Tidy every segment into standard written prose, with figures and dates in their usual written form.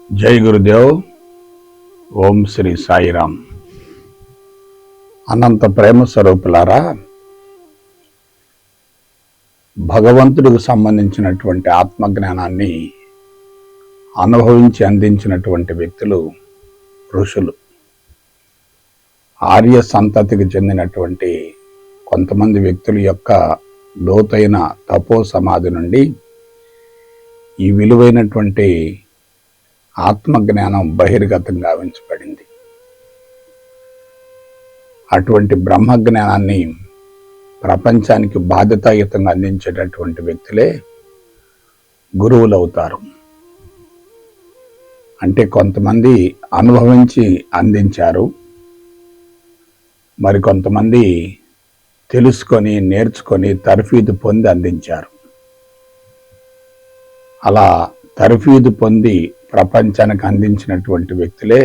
జై గురుదేవ్. ఓం శ్రీ సాయిరామ్. అనంత ప్రేమ స్వరూపులారా, భగవంతుడికి సంబంధించినటువంటి ఆత్మజ్ఞానాన్ని అనుభవించి అందించినటువంటి వ్యక్తులు ఋషులు. ఆర్య సంతతికి చెందినటువంటి కొంతమంది వ్యక్తుల యొక్క లోతైన తపో సమాధి నుండి ఈ విలువైనటువంటి ఆత్మజ్ఞానం బహిర్గతం గావించబడింది. అటువంటి బ్రహ్మజ్ఞానాన్ని ప్రపంచానికి బాధ్యతాయుతంగా అందించేటటువంటి వ్యక్తులే గురువులు అవుతారు. అంటే కొంతమంది అనుభవించి అందించారు, మరికొంతమంది తెలుసుకొని నేర్చుకొని తర్ఫీదు పొంది అందించారు. అలా తర్ఫీదు పొంది ప్రపంచానికి అందించినటువంటి వ్యక్తులే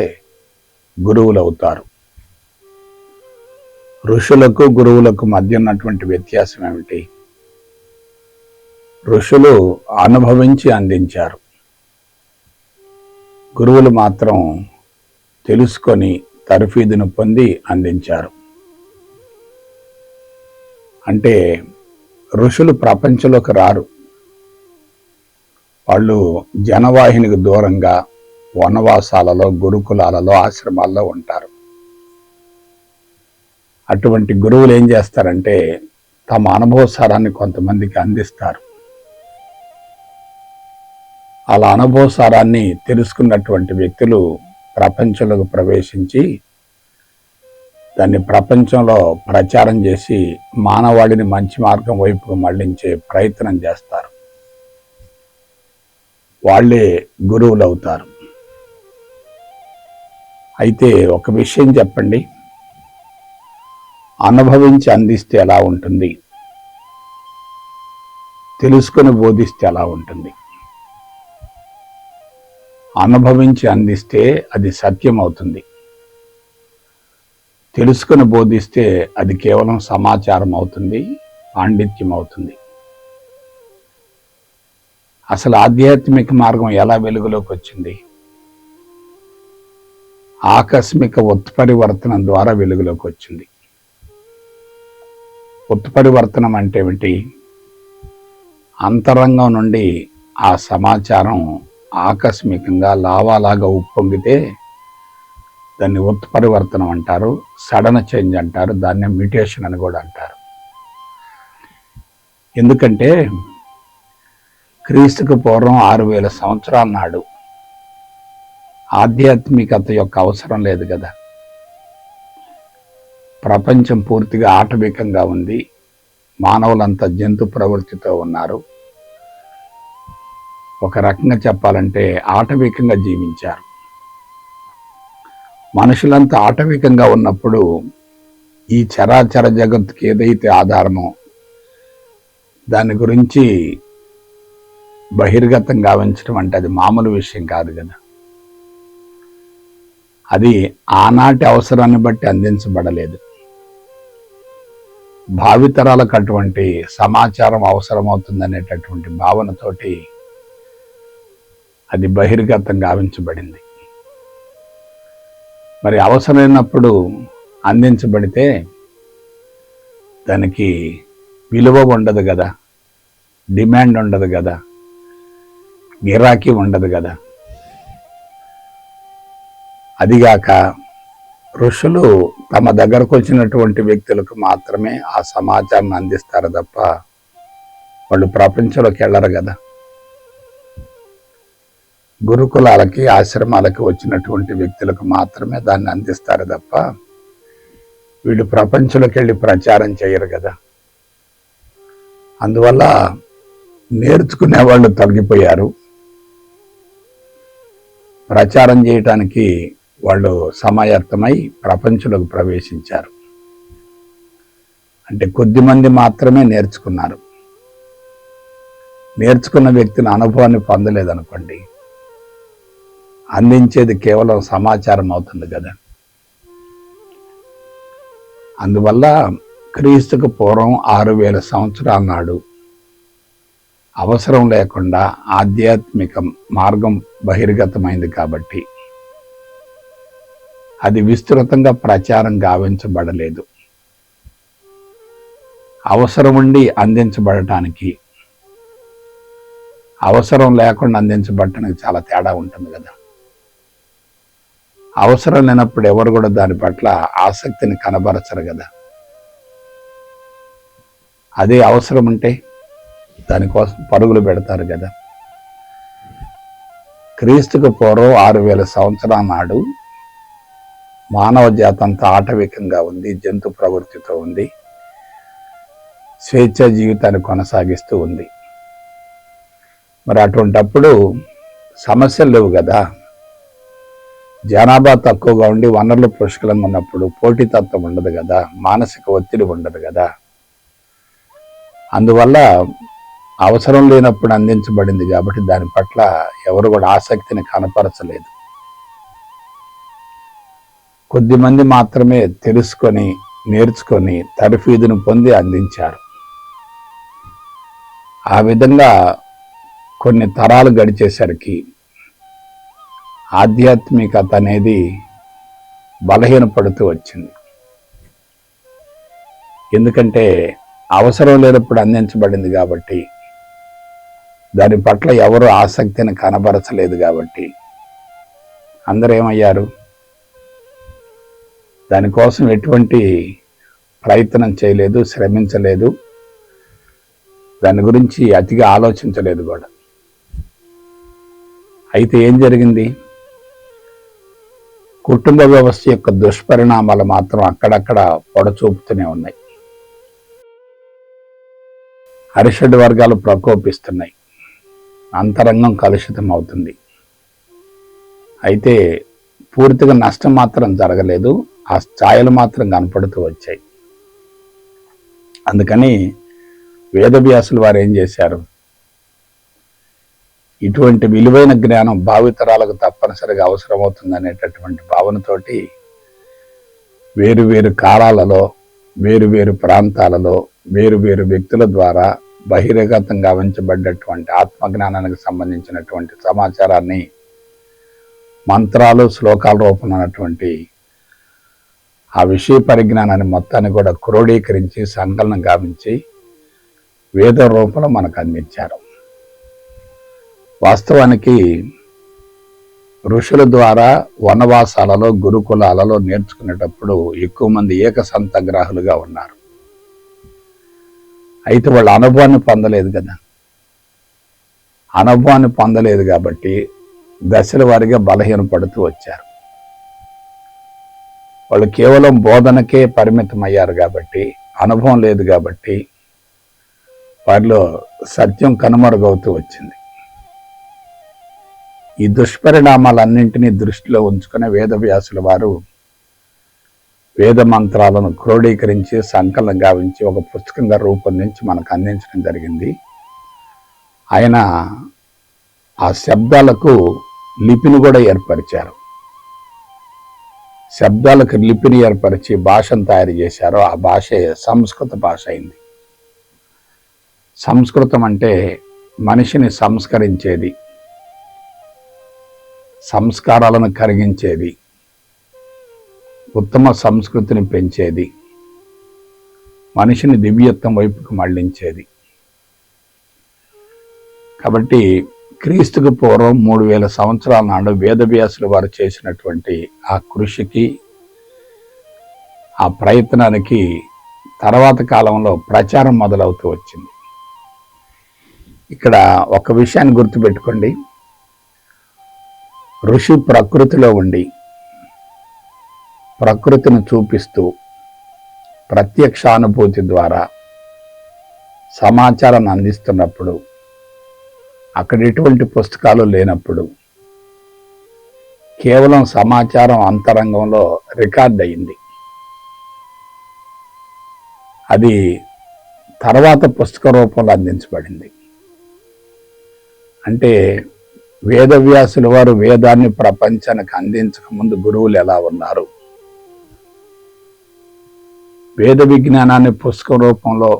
గురువులు అవుతారు. ఋషులకు గురువులకు మధ్య ఉన్నటువంటి వ్యత్యాసం ఏమిటి? ఋషులు అనుభవించి అందించారు, గురువులు మాత్రం తెలుసుకొని తర్ఫీదును పొంది అందించారు. అంటే ఋషులు ప్రపంచంలోకి రారు, వాళ్ళు జనవాహినికి దూరంగా వనవాసాలలో, గురుకులాలలో, ఆశ్రమాల్లో ఉంటారు. అటువంటి గురువులు ఏం చేస్తారంటే తమ అనుభవసారాన్ని కొంతమందికి అందిస్తారు. అలా అనుభవసారాన్ని తెలుసుకున్నటువంటి వ్యక్తులు ప్రపంచంలోకి ప్రవేశించి దాన్ని ప్రపంచంలో ప్రచారం చేసి మానవాళిని మంచి మార్గం వైపుకు మళ్లించే ప్రయత్నం చేస్తారు. వాళ్ళే గురువులు అవుతారు. అయితే ఒక విషయం చెప్పండి, అనుభవించి అందిస్తే ఎలా ఉంటుంది, తెలుసుకొని బోధిస్తే ఎలా ఉంటుంది? అనుభవించి అందిస్తే అది సత్యం అవుతుంది, తెలుసుకొని బోధిస్తే అది కేవలం సమాచారం అవుతుంది, పాండిత్యం అవుతుంది. అసలు ఆధ్యాత్మిక మార్గం ఎలా వెలుగులోకి వచ్చింది? ఆకస్మిక ఉత్పరివర్తనం ద్వారా వెలుగులోకి వచ్చింది. ఉత్పరివర్తనం అంటే ఏమిటి? అంతరంగం నుండి ఆ సమాచారం ఆకస్మికంగా లావాలాగా ఉప్పొంగితే దాన్ని ఉత్పరివర్తనం అంటారు, సడన్ చేంజ్ అంటారు, దాన్ని మ్యూటేషన్ అని కూడా అంటారు. ఎందుకంటే క్రీస్తుకు పూర్వం 6000 సంవత్సరాల నాడు ఆధ్యాత్మికత యొక్క అవసరం లేదు కదా. ప్రపంచం పూర్తిగా ఆటవికంగా ఉంది, మానవులంతా జంతు ప్రవృత్తితో ఉన్నారు. ఒక రకంగా చెప్పాలంటే ఆటవికంగా జీవించారు. మనుషులంతా ఆటవికంగా ఉన్నప్పుడు ఈ చరాచర జగత్తుకి ఏదైతే ఆధారమో దాని గురించి బహిర్గతం గావించడం అంటే అది మామూలు విషయం కాదు కదా. అది ఆనాటి అవసరాన్ని బట్టి అందించబడలేదు. భావితరాలకు అటువంటి సమాచారం అవసరమవుతుందనేటటువంటి భావనతోటి అది బహిర్గతం గావించబడింది. మరి అవసరమైనప్పుడు అందించబడితే దానికి విలువ ఉండదు కదా, డిమాండ్ ఉండదు కదా, గిరాకీ ఉండదు కదా. అదిగాక ఋషులు తమ దగ్గరకు వచ్చినటువంటి వ్యక్తులకు మాత్రమే ఆ సమాచారం అందిస్తారు తప్ప వాళ్ళు ప్రపంచంలోకి వెళ్ళరు కదా. గురుకులాలకి, ఆశ్రమాలకి వచ్చినటువంటి వ్యక్తులకు మాత్రమే దాన్ని అందిస్తారు తప్ప వీళ్ళు ప్రపంచంలోకి వెళ్ళి ప్రచారం చేయరు కదా. అందువల్ల నేర్చుకునే వాళ్ళు తగ్గిపోయారు, ప్రచారం చేయటానికి వాళ్ళు సమాయత్తమై ప్రపంచంలోకి ప్రవేశించారు. అంటే కొద్దిమంది మాత్రమే నేర్చుకున్నారు. నేర్చుకున్న వ్యక్తిని అనుభవాన్ని పొందలేదనుకోండి, అందించేది కేవలం సమాచారం అవుతుంది కదా. అందువల్ల క్రీస్తుకు పూర్వం 6000 సంవత్సరాల నాడు అవసరం లేకుండా ఆధ్యాత్మిక మార్గం బహిర్గతమైంది కాబట్టి అది విస్తృతంగా ప్రచారం గావించబడలేదు. అవసరం ఉండి అందించబడటానికి, అవసరం లేకుండా అందించబడటానికి చాలా తేడా ఉంటుంది కదా. అవసరం లేనప్పుడు ఎవరు కూడా దాని పట్ల ఆసక్తిని కనబరచరు కదా. అదే అవసరం ఉంటే దానికోసం పరుగులు పెడతారు కదా. క్రీస్తుకు పూర్వం 6000 సంవత్సరాల నాడు మానవ జాతి అంతా ఆటవికంగా ఉంది, జంతు ప్రవృత్తితో ఉంది, స్వేచ్ఛ జీవితాన్ని కొనసాగిస్తూ ఉంది. మరి అటువంటప్పుడు సమస్యలు లేవు కదా. జనాభా తక్కువగా ఉండి వనరులు పుష్కలంగా ఉన్నప్పుడు పోటీతత్వం ఉండదు కదా, మానసిక ఒత్తిడి ఉండదు కదా. అందువల్ల అవసరం లేనప్పుడు అందించబడింది కాబట్టి దాని పట్ల ఎవరు కూడా ఆసక్తిని కనపరచలేదు. కొద్దిమంది మాత్రమే తెలుసుకొని, నేర్చుకొని, తర్ఫీదును పొంది అందించారు. ఆ విధంగా కొన్ని తరాలు గడిచేసరికి ఆధ్యాత్మికత అనేది బలహీనపడుతూ వచ్చింది. ఎందుకంటే అవసరం లేనప్పుడు అందించబడింది కాబట్టి, దాని పట్ల ఎవరు ఆసక్తిని కనబరచలేదు కాబట్టి అందరూ ఏమయ్యారు, దానికోసం ఎటువంటి ప్రయత్నం చేయలేదు, శ్రమించలేదు, దాని గురించి అతిగా ఆలోచించలేదు కూడా. అయితే ఏం జరిగింది? కుటుంబ వ్యవస్థ యొక్క దుష్పరిణామాలు మాత్రం అక్కడక్కడ పొడచూపుతూనే ఉన్నాయి. అరిషడ్ వర్గాలు ప్రకోపిస్తున్నాయి, అంతరంగం కలుషితం అవుతుంది. అయితే పూర్తిగా నష్టం మాత్రం జరగలేదు, ఆ ఛాయలు మాత్రం కనపడుతూ వచ్చాయి. అందుకని వేదవ్యాసులు వారు ఏం చేశారు, ఇటువంటి విలువైన జ్ఞానం భావితరాలకు తప్పనిసరిగా అవసరమవుతుంది అనేటటువంటి భావనతోటి వేరు కాలాలలో, వేరు ప్రాంతాలలో, వేరు వ్యక్తుల ద్వారా బహిర్గతం గావించబడ్డటువంటి ఆత్మజ్ఞానానికి సంబంధించినటువంటి సమాచారాన్ని మంత్రాలు, శ్లోకాల రూపంలో ఉన్నటువంటి ఆ విషయ పరిజ్ఞానాన్ని మొత్తాన్ని కూడా క్రోడీకరించి సంకలనం గావించి వేద రూపంలో మనకు అందించారు. వాస్తవానికి ఋషుల ద్వారా వనవాసాలలో, గురుకులాలలో నేర్చుకునేటప్పుడు ఎక్కువ మంది ఏకసంతగ్రాహులుగా ఉన్నారు. అయితే వాళ్ళు అనుభవాన్ని పొందలేదు కదా. అనుభవాన్ని పొందలేదు కాబట్టి దశల వారీగా బలహీనపడుతూ వచ్చారు. వాళ్ళు కేవలం బోధనకే పరిమితం అయ్యారు కాబట్టి, అనుభవం లేదు కాబట్టి వారిలో సత్యం కనుమరుగవుతూ వచ్చింది. ఈ దుష్పరిణామాలన్నింటినీ దృష్టిలో ఉంచుకునే వేదవ్యాసుల వారు వేద మంత్రాలను క్రోడీకరించి సంకలనం గావించి ఒక పుస్తకంగా రూపొందించి మనకు అందించడం జరిగింది. ఆయన ఆ శబ్దాలకు లిపిని కూడా ఏర్పరిచారు. శబ్దాలకు లిపిని ఏర్పరిచి భాషను తయారు చేశారు. ఆ భాష సంస్కృత భాష అయింది. సంస్కృతం అంటే మనిషిని సంస్కరించేది, సంస్కారాలను కరిగించేది, ఉత్తమ సంస్కృతిని పెంచేది, మనిషిని దివ్యత్వం వైపుకు మళ్లించేది. కాబట్టి క్రీస్తుకు పూర్వం 3000 సంవత్సరాల నాడు వేదవ్యాసులు వారు చేసినటువంటి ఆ కృషికి, ఆ ప్రయత్నానికి తర్వాత కాలంలో ప్రచారం మొదలవుతూ వచ్చింది. ఇక్కడ ఒక విషయాన్ని గుర్తుపెట్టుకోండి, ఋషి ప్రకృతిలో ఉండి ప్రకృతిని చూపిస్తూ ప్రత్యక్షానుభూతి ద్వారా సమాచారాన్ని అందిస్తున్నప్పుడు, అక్కడ ఎటువంటి పుస్తకాలు లేనప్పుడు కేవలం సమాచారం అంతరంగంలో రికార్డ్ అయింది. అది తర్వాత పుస్తక రూపంలో అందించబడింది. అంటే వేదవ్యాసుల వారు వేదాన్ని ప్రపంచానికి అందించక ముందు గురువులు ఎలా ఉన్నారు, వేద విజ్ఞానాన్ని పుస్తక రూపంలో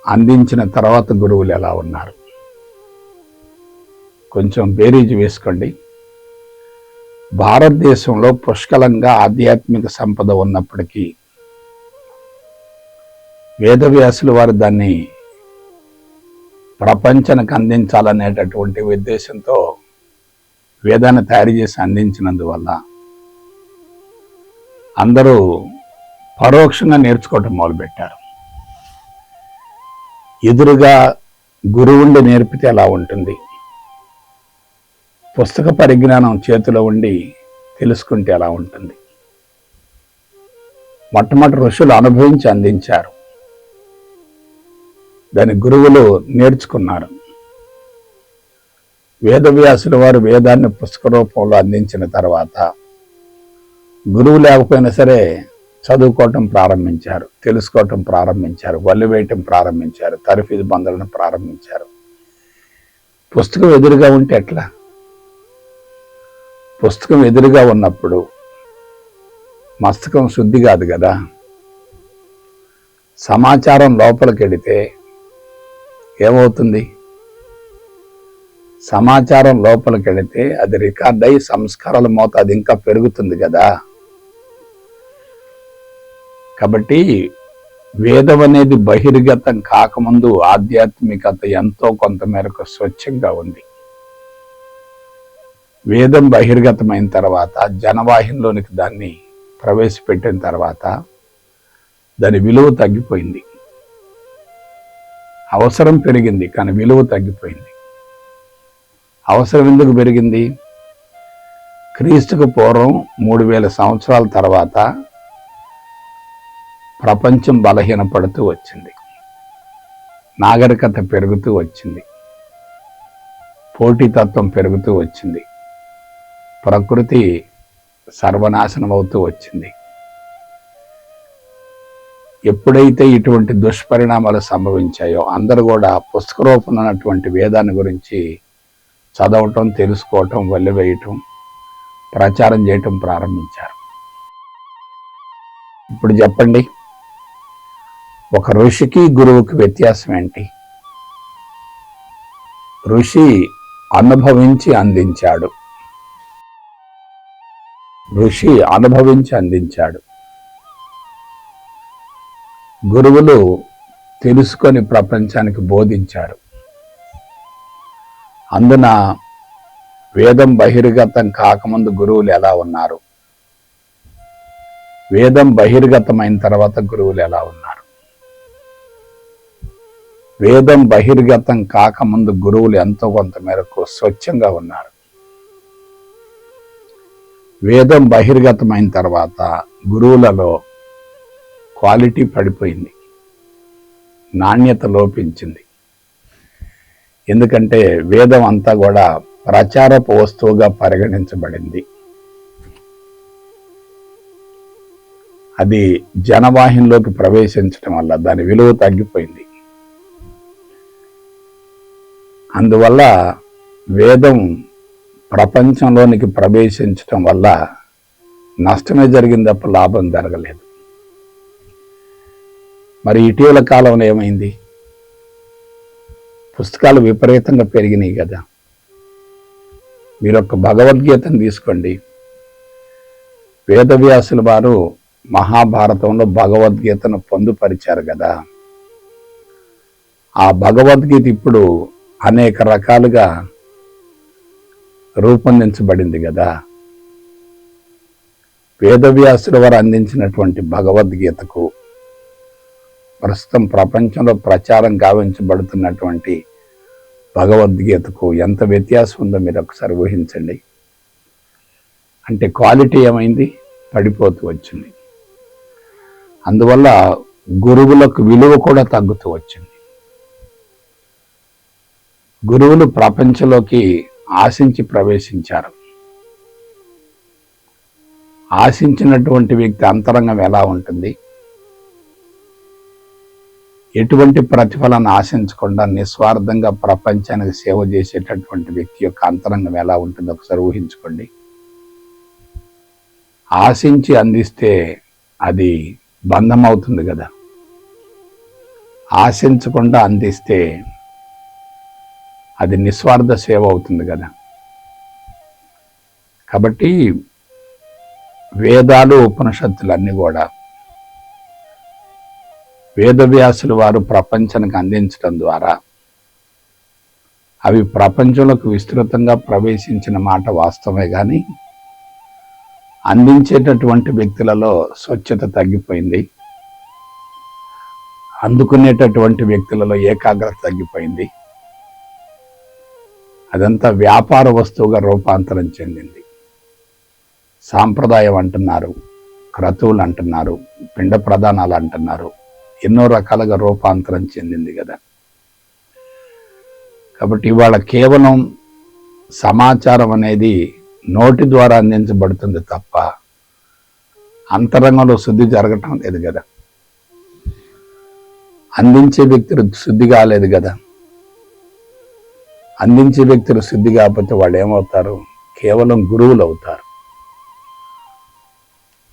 అందించిన తర్వాత గురువులు ఎలా ఉన్నారు, కొంచెం బేరీజు వేసుకోండి. భారతదేశంలో పుష్కలంగా ఆధ్యాత్మిక సంపద ఉన్నప్పటికీ వేదవ్యాసులు వారు దాన్ని ప్రపంచానికి అందించాలనేటటువంటి ఉద్దేశంతో వేదాన్ని తయారు చేసి అందించినందువల్ల అందరూ పరోక్షంగా నేర్చుకోవటం మొదలుపెట్టారు. ఎదురుగా గురువుండి నేర్పితే ఎలా ఉంటుంది, పుస్తక పరిజ్ఞానం చేతిలో ఉండి తెలుసుకుంటే ఎలా ఉంటుంది. మొట్టమొదటి ఋషులు అనుభవించి అందించారు, దాని గురువులు నేర్చుకున్నారు. వేదవ్యాసుల వారు వేదాన్ని పుస్తక రూపంలో అందించిన తర్వాత గురువు లేకపోయినా సరే చదువుకోవటం ప్రారంభించారు, తెలుసుకోవటం ప్రారంభించారు, వల్లి వేయటం ప్రారంభించారు, తరఫీదు బంధులను ప్రారంభించారు. పుస్తకం ఎదురుగా ఉంటే ఎట్లా? పుస్తకం ఎదురుగా ఉన్నప్పుడు మస్తకం శుద్ధి కాదు కదా. సమాచారం లోపలికి వెడితే ఏమవుతుంది? సమాచారం లోపలికి వెళితే అది రికార్డ్ అయి సంస్కారాల మోతాదు ఇంకా పెరుగుతుంది కదా. కాబట్టి వేదం అనేది బహిర్గతం కాకముందు ఆధ్యాత్మికత ఎంతో కొంత మేరకు స్వచ్ఛంగా ఉంది. వేదం బహిర్గతమైన తర్వాత జనవాహినిలోనికి దాన్ని ప్రవేశపెట్టిన తర్వాత దాని విలువ తగ్గిపోయింది. అవసరం పెరిగింది కానీ విలువ తగ్గిపోయింది. అవసరం ఎందుకు పెరిగింది? క్రీస్తుకు పూర్వం 3000 సంవత్సరాల తర్వాత ప్రపంచం బలహీనపడుతూ వచ్చింది, నాగరికత పెరుగుతూ వచ్చింది, పోటీతత్వం పెరుగుతూ వచ్చింది, ప్రకృతి సర్వనాశనం అవుతూ వచ్చింది. ఎప్పుడైతే ఇటువంటి దుష్పరిణామాలు సంభవించాయో అందరూ కూడా పుస్తక రూపంలో ఉన్నటువంటి వేదాన్ని గురించి చదవటం, తెలుసుకోవటం, వల్లివేయటం, ప్రచారం చేయటం ప్రారంభించారు. ఇప్పుడు చెప్పండి, ఒక ఋషికి గురువుకి వ్యత్యాసం ఏంటి? ఋషి అనుభవించి అందించాడు, ఋషి అనుభవించి అందించాడు. గురువులు తెలుసుకొని ప్రపంచానికి బోధించారు. అందున వేదం బహిర్గతం కాకముందు గురువులు ఎలా ఉన్నారు, వేదం బహిర్గతమైన తర్వాత గురువులు ఎలా ఉన్నారు. వేదం బహిర్గతం కాకముందు గురువులు ఎంతో కొంత మేరకు స్వచ్ఛంగా ఉన్నారు. వేదం బహిర్గతమైన తర్వాత గురువులలో క్వాలిటీ పడిపోయింది, నాణ్యత లోపించింది. ఎందుకంటే వేదం అంతా కూడా ప్రచారపు వస్తువుగా పరిగణించబడింది. అది జనవాహినిలోకి ప్రవేశించడం వల్ల దాని విలువ తగ్గిపోయింది. అందువల్ల వేదం ప్రపంచంలోనికి ప్రవేశించడం వల్ల నష్టమే జరిగింది తప్ప లాభం జరగలేదు. మరి ఇటీవల కాలంలో ఏమైంది? పుస్తకాలు విపరీతంగా పెరిగినాయి కదా. మీరు ఒక భగవద్గీతను తీసుకోండి. వేదవ్యాసుల వారు మహాభారతంలో భగవద్గీతను పొందుపరిచారు కదా. ఆ భగవద్గీత ఇప్పుడు అనేక రకాలుగా రూపొందించబడింది కదా. వేదవ్యాసుల వారు అందించినటువంటి భగవద్గీతకు ప్రస్తుతం ప్రపంచంలో ప్రచారం గావించబడుతున్నటువంటి భగవద్గీతకు ఎంత వ్యత్యాసం ఉందో మీరు ఒకసారి ఊహించండి. అంటే క్వాలిటీ ఏమైంది? పడిపోతూ వచ్చింది. అందువల్ల గురువులకు విలువ కూడా తగ్గుతూ వచ్చింది. గురువులు ప్రపంచంలోకి ఆశించి ప్రవేశించారు. ఆశించినటువంటి వ్యక్తి అంతరంగం ఎలా ఉంటుంది? ఎటువంటి ప్రతిఫలాన్ని ఆశించకుండా నిస్వార్థంగా ప్రపంచానికి సేవ చేసేటటువంటి వ్యక్తి యొక్క అంతరంగం ఎలా ఉంటుందో ఒకసారి ఊహించుకోండి. ఆశించి అందిస్తే అది బంధం అవుతుంది కదా. ఆశించకుండా అందిస్తే అది నిస్వార్థ సేవ అవుతుంది కదా. కాబట్టి వేదాలు ఉపనిషత్తులు అన్నీ కూడా వేదవ్యాసులు వారు ప్రపంచానికి అందించడం ద్వారా అవి ప్రపంచంలోకి విస్తృతంగా ప్రవేశించిన మాట వాస్తవమే, కానీ అందించేటటువంటి వ్యక్తులలో స్వచ్ఛత తగ్గిపోయింది, అందుకునేటటువంటి వ్యక్తులలో ఏకాగ్రత తగ్గిపోయింది. అదంతా వ్యాపార వస్తువుగా రూపాంతరం చెందింది. సాంప్రదాయం అంటున్నారు, క్రతువులు అంటున్నారు, పిండ ప్రదానాలు అంటున్నారు, ఎన్నో రకాలుగా రూపాంతరం చెందింది కదా. కాబట్టి ఇవాళ కేవలం సమాచారం అనేది నోటి ద్వారా అందించబడుతుంది తప్ప అంతరంగంలో శుద్ధి జరగటం లేదు కదా. అందించే వ్యక్తులు శుద్ధి కాలేదు కదా. అందించే వ్యక్తులు శుద్ధి కాకపోతే వాళ్ళు ఏమవుతారు? కేవలం గురువులు అవుతారు.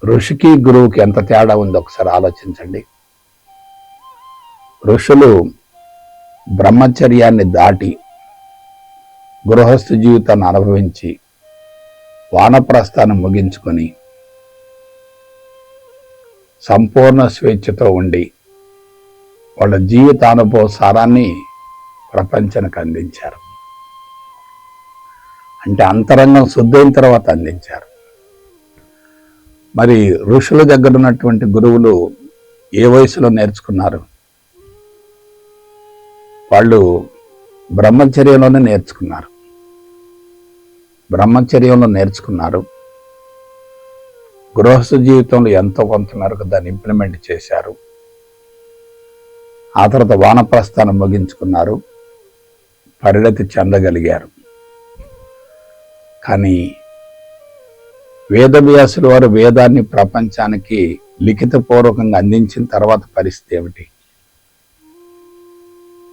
ఋషికి గురువుకి ఎంత తేడా ఉందో ఒకసారి ఆలోచించండి. ఋషులు బ్రహ్మచర్యాన్ని దాటి గృహస్థ జీవితాన్ని అనుభవించి వానప్రస్థాన్ని ముగించుకొని సంపూర్ణ స్వేచ్ఛతో ఉండి వాళ్ళ జీవితానుభవ సారాన్ని ప్రపంచానికి అందించారు. అంటే అంతరంగం శుద్ధైన తర్వాత అందించారు. మరి ఋషుల దగ్గర ఉన్నటువంటి గురువులు ఏ వయసులో నేర్చుకున్నారు? వాళ్ళు బ్రహ్మచర్యంలోనే నేర్చుకున్నారు. బ్రహ్మచర్యంలో నేర్చుకున్నారు. గృహస్థ జీవితంలో ఎంతో కొంత మేరకు దాన్ని ఇంప్లిమెంట్ చేశారు. ఆ తర్వాత వానప్రస్థానం ముగించుకున్నారు, పరిణతి చెందగలిగారు. కానీ వేదవ్యాసుల వారు వేదాన్ని ప్రపంచానికి లిఖితపూర్వకంగా అందించిన తర్వాత పరిస్థితి ఏమిటి?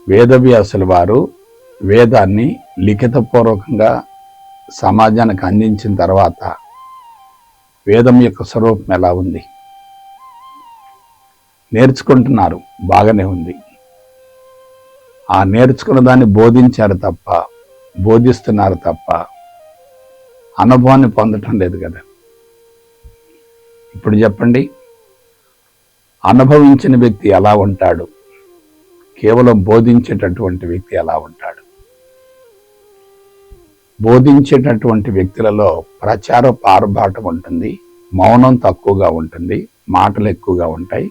వేదవ్యాసుల వారు వేదాన్ని లిఖితపూర్వకంగా సమాజానికి అందించిన తర్వాత వేదం యొక్క స్వరూపం ఎలా ఉంది? నేర్చుకుంటున్నారు, బాగానే ఉంది. ఆ నేర్చుకున్న దాన్ని బోధించారు తప్ప, బోధిస్తున్నారు తప్ప అనుభవాన్ని పొందటం లేదు కదా. ఇప్పుడు చెప్పండి, అనుభవించిన వ్యక్తి ఎలా ఉంటాడు? కేవలం బోధించేటటువంటి వ్యక్తి ఎలా ఉంటాడు? బోధించేటటువంటి వ్యక్తులలో ప్రచార పారుబాటం ఉంటుంది, మౌనం తక్కువగా ఉంటుంది, మాటలు ఎక్కువగా ఉంటాయి,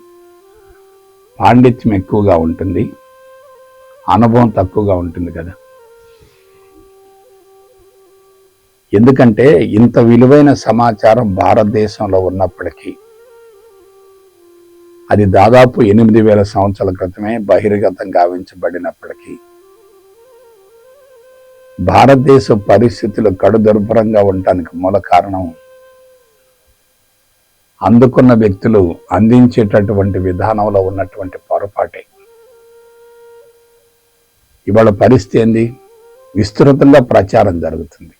పాండిత్యం ఎక్కువగా ఉంటుంది, అనుభవం తక్కువగా ఉంటుంది కదా. ఎందుకంటే ఇంత విలువైన సమాచారం భారతదేశంలో ఉన్నప్పటికీ అది దాదాపు 8,000 సంవత్సరాల క్రితమే బహిర్గతం గావించబడినప్పటికీ భారతదేశ పరిస్థితులు కడుదుర్భరంగా ఉండటానికి మూల కారణం అందుకున్న వ్యక్తులు అందించేటటువంటి విధానంలో ఉన్నటువంటి పొరపాటే. ఇవాళ పరిస్థితి ఏంది? విస్తృతంగా ప్రచారం జరుగుతుంది.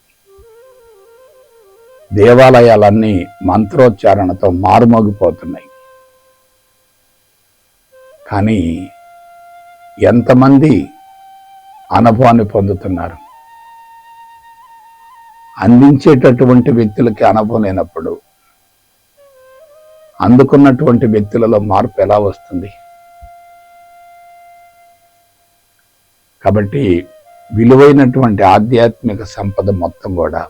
దేవాలయాలన్నీ మంత్రోచ్చారణతో మారుమోగిపోతున్నాయి. కానీ ఎంతమంది అనుభవాన్ని పొందుతున్నారు? అందించేటటువంటి వ్యక్తులకి అనుభవం లేనప్పుడు అందుకున్నటువంటి వ్యక్తులలో మార్పు ఎలా వస్తుంది? కాబట్టి విలువైనటువంటి ఆధ్యాత్మిక సంపద మొత్తం కూడా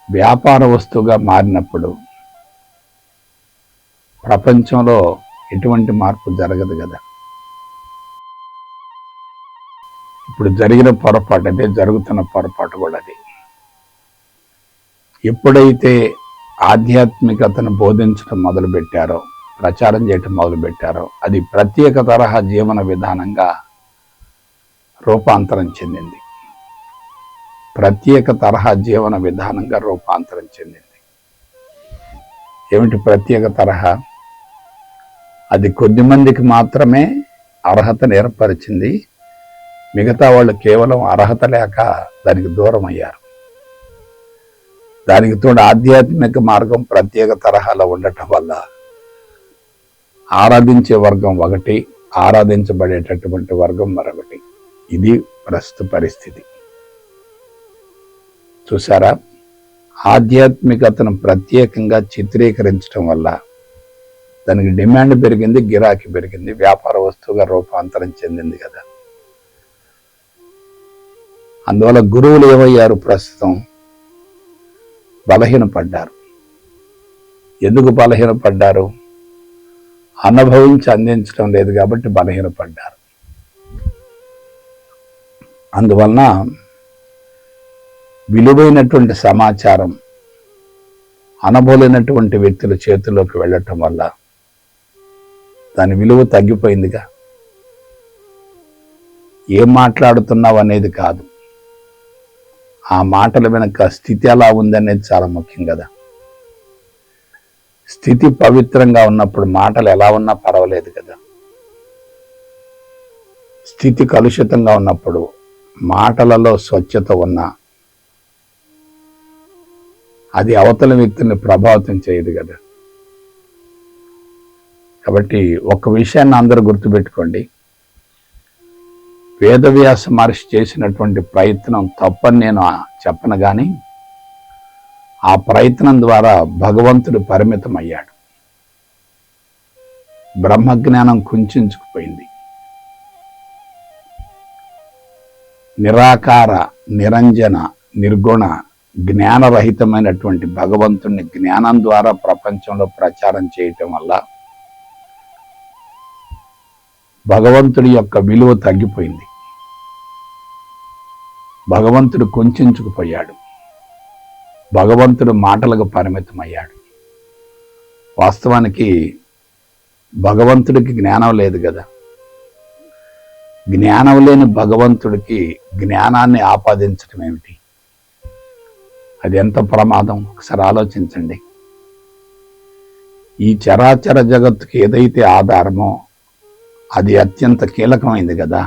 వ్యాపార వస్తువుగా మారినప్పుడు ప్రపంచంలో ఎటువంటి మార్పు జరగదు కదా. ఇప్పుడు జరిగిన పొరపాటు అదే, జరుగుతున్న పొరపాటు కూడా అదే. ఎప్పుడైతే ఆధ్యాత్మికతను బోధించడం మొదలుపెట్టారో, ప్రచారం చేయటం మొదలుపెట్టారో, అది ప్రత్యేక తరహా జీవన విధానంగా రూపాంతరం చెందింది. ప్రత్యేక తరహా జీవన విధానంగా రూపాంతరం చెందింది. ఏమిటి ప్రత్యేక తరహా? అది కొద్ది మందికి మాత్రమే అర్హతను ఏర్పరిచింది. మిగతా వాళ్ళు కేవలం అర్హత లేక దానికి దూరం అయ్యారు. దానికి తోడు ఆధ్యాత్మిక మార్గం ప్రత్యేక తరహాలో ఉండటం వల్ల ఆరాధించే వర్గం ఒకటి, ఆరాధించబడేటటువంటి వర్గం మరొకటి. ఇది ప్రస్తుత పరిస్థితి. చూసారా, ఆధ్యాత్మికతను ప్రత్యేకంగా చిత్రీకరించడం వల్ల దానికి డిమాండ్ పెరిగింది, గిరాకీ పెరిగింది, వ్యాపార వస్తువుగా రూపాంతరం చెందింది కదా. అందువల్ల గురువులు ఏమయ్యారు? ప్రస్తుతం బలహీనపడ్డారు. ఎందుకు బలహీనపడ్డారు? అనుభవించి అందించడం లేదు కాబట్టి బలహీనపడ్డారు. అందువలన విలువైనటువంటి సమాచారం అనుభవమైనటువంటి వ్యక్తుల చేతుల్లోకి వెళ్ళటం వల్ల దాని విలువ తగ్గిపోయిందిగా. ఏం మాట్లాడుతున్నావు అనేది కాదు, ఆ మాటల వెనక స్థితి ఎలా ఉందనేది చాలా ముఖ్యం కదా. స్థితి పవిత్రంగా ఉన్నప్పుడు మాటలు ఎలా ఉన్నా పర్వాలేదు కదా. స్థితి కలుషితంగా ఉన్నప్పుడు మాటలలో స్వచ్ఛత ఉన్నా అది అవతల వ్యక్తుల్ని ప్రభావితం చేయదు కదా. కాబట్టి ఒక విషయాన్ని అందరూ గుర్తుపెట్టుకోండి, వేదవ్యాస మహర్షి చేసినటువంటి ప్రయత్నం తప్పని నేను చెప్పను, కానీ ఆ ప్రయత్నం ద్వారా భగవంతుడు పరిమితమయ్యాడు. బ్రహ్మజ్ఞానం కుంచుకుపోయింది. నిరాకార, నిరంజన, నిర్గుణ, జ్ఞానరహితమైనటువంటి భగవంతుణ్ణి జ్ఞానం ద్వారా ప్రపంచంలో ప్రచారం చేయటం వల్ల భగవంతుడి యొక్క విలువ తగ్గిపోయింది. భగవంతుడు కుంచుకుపోయాడు. భగవంతుడు మాటలకు పరిమితమయ్యాడు. వాస్తవానికి భగవంతుడికి జ్ఞానం లేదు కదా. జ్ఞానం లేని భగవంతుడికి జ్ఞానాన్ని ఆపాదించడం ఏమిటి? అది ఎంత ప్రమాదం ఒకసారి ఆలోచించండి. ఈ చరాచర జగత్తుకి ఏదైతే ఆధారమో అది అత్యంత కీలకమైంది కదా.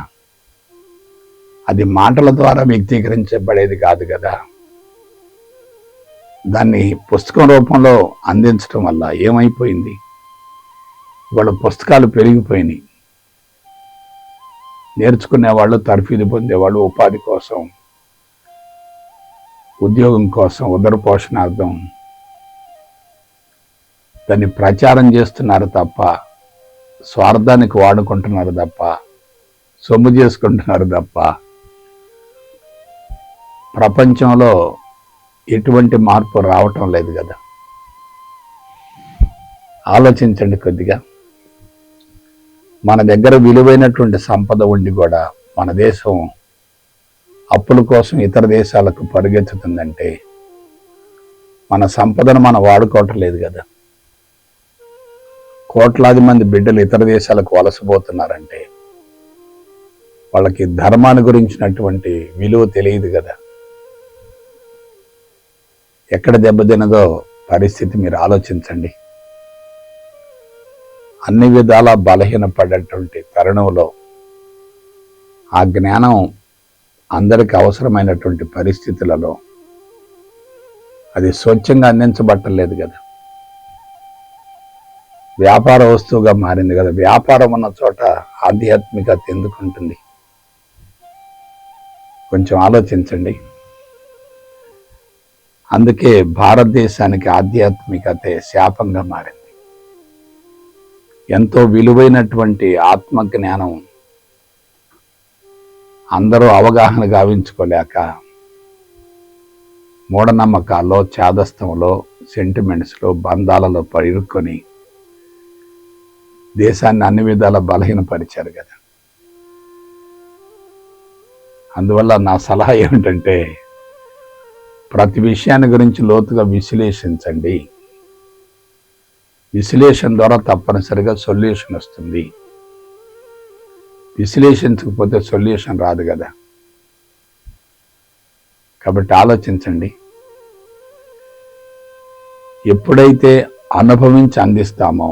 అది మాటల ద్వారా వ్యక్తీకరించబడేది కాదు కదా. దాన్ని పుస్తకం రూపంలో అందించడం వల్ల ఏమైపోయింది? వాళ్ళ పుస్తకాలు పెరిగిపోయినాయి. నేర్చుకునేవాళ్ళు, తర్ఫీదు పొందేవాళ్ళు ఉపాధి కోసం, ఉద్యోగం కోసం, ఉదర పోషణార్థం దాన్ని ప్రచారం చేస్తున్నారు తప్ప, స్వార్థానికి వాడుకుంటున్నారు తప్ప, సొమ్ము చేసుకుంటున్నారు తప్ప ప్రపంచంలో ఎటువంటి మార్పు రావటం లేదు కదా. ఆలోచించండి కొద్దిగా. మన దగ్గర విలువైనటువంటి సంపద ఉండి కూడా మన దేశం అప్పుల కోసం ఇతర దేశాలకు పరిగెత్తుతుందంటే మన సంపదను మనం వాడుకోవటం లేదు కదా. కోట్లాది మంది బిడ్డలు ఇతర దేశాలకు వలసపోతున్నారంటే వాళ్ళకి ధర్మాన్ని గురించినటువంటి విలువ తెలియదు కదా. ఎక్కడ దెబ్బతినదో పరిస్థితి మీరు ఆలోచించండి. అన్ని విధాలా బలహీనపడేటువంటి తరుణంలో ఆ జ్ఞానం అందరికి అవసరమైనటువంటి పరిస్థితులలో అది స్వచ్ఛంగా అందించబట్టలేదు కదా. వ్యాపార వస్తువుగా మారింది కదా. వ్యాపారం ఉన్న చోట ఆధ్యాత్మికత ఎందుకు ఉంటుంది? కొంచెం ఆలోచించండి. అందుకే భారతదేశానికి ఆధ్యాత్మికతే శాపంగా మారింది. ఎంతో విలువైనటువంటి ఆత్మ జ్ఞానం అందరూ అవగాహన గావించుకోలేక మూఢనమ్మకాల్లో, చాదస్తంలో, సెంటిమెంట్స్లో, బంధాలలో ఇరుక్కొని దేశాన్ని అన్ని విధాలా బలహీనపరిచారు కదా. అందువల్ల నా సలహా ఏమిటంటే ప్రతి విషయాన్ని గురించి లోతుగా విశ్లేషించండి. విశ్లేషణ ద్వారా తప్పనిసరిగా సొల్యూషన్ వస్తుంది. విశ్లేషించకపోతే సొల్యూషన్ రాదు కదా. కాబట్టి ఆలోచించండి. ఎప్పుడైతే అనుభవించి అందిస్తామో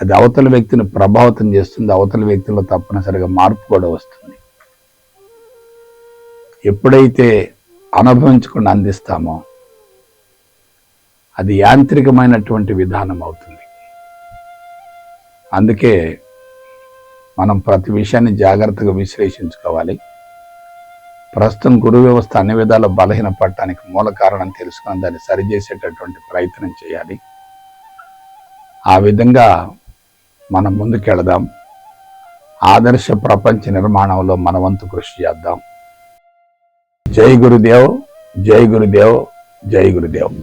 అది అవతల వ్యక్తిని ప్రభావితం చేస్తుంది. అవతల వ్యక్తిలో తప్పనిసరిగా మార్పు కూడా వస్తుంది. ఎప్పుడైతే అనుభవించకుండా అందిస్తామో అది యాంత్రికమైనటువంటి విధానం అవుతుంది. అందుకే మనం ప్రతి విషయాన్ని జాగ్రత్తగా విశ్లేషించుకోవాలి. ప్రస్తుతం గురు వ్యవస్థ అన్ని విధాల బలహీనపడటానికి మూల కారణం తెలుసుకొని దాన్ని సరిచేసేటటువంటి ప్రయత్నం చేయాలి. ఆ విధంగా మనం ముందుకెళదాం. ఆదర్శ ప్రపంచ నిర్మాణంలో మన వంతు కృషి చేద్దాం. జై గురుదేవ్, జై గురుదేవ్, జై గురుదేవ్.